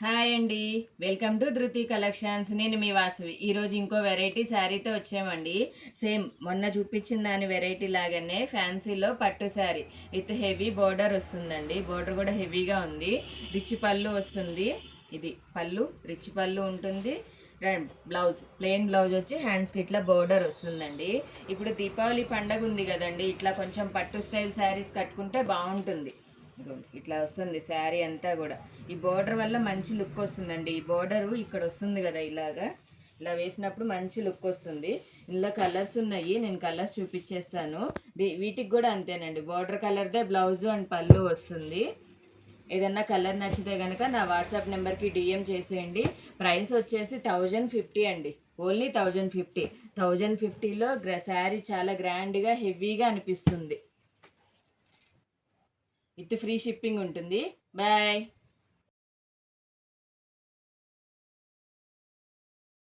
Hi అండి, welcome to ధృతి collections. నేను మీ వాసవి. ఈరోజు ఇంకో వెరైటీ శారీతో వచ్చామండి. సేమ్ మొన్న చూపించిన దాని వెరైటీ లాగానే ఫ్యాన్సీలో పట్టు శారీ విత్ హెవీ బోర్డర్ వస్తుందండి. బోర్డర్ కూడా హెవీగా ఉంది. రిచ్ పళ్ళు వస్తుంది. ఇది పళ్ళు, రిచ్ పళ్ళు ఉంటుంది. బ్లౌజ్ ప్లెయిన్ బ్లౌజ్ వచ్చి హ్యాండ్స్కి ఇట్లా బోర్డర్ వస్తుందండి. ఇప్పుడు దీపావళి పండగ ఉంది కదండి, ఇట్లా కొంచెం పట్టు స్టైల్ శారీస్ కట్టుకుంటే బాగుంటుంది. ఇట్లా వస్తుంది శారీ అంతా కూడా. ఈ బోర్డర్ వల్ల మంచి లుక్ వస్తుందండి. ఈ బోర్డర్ ఇక్కడ వస్తుంది కదా, ఇలా వేసినప్పుడు మంచి లుక్ వస్తుంది. ఇందులో కలర్స్ ఉన్నాయి, నేను కలర్స్ చూపించేస్తాను. వీటికి కూడా అంతేనండి, బోర్డర్ కలర్దే బ్లౌజు అండ్ పళ్ళు వస్తుంది. ఏదన్నా కలర్ నచ్చితే కనుక నా వాట్సాప్ నెంబర్కి డిఎం చేసేయండి. ప్రైస్ వచ్చేసి 1050 అండి, ఓన్లీ 1050. 1050లో శారీ చాలా గ్రాండ్గా హెవీగా అనిపిస్తుంది. విత్ ఫ్రీ షిప్పింగ్ ఉంటుంది. బాయ్.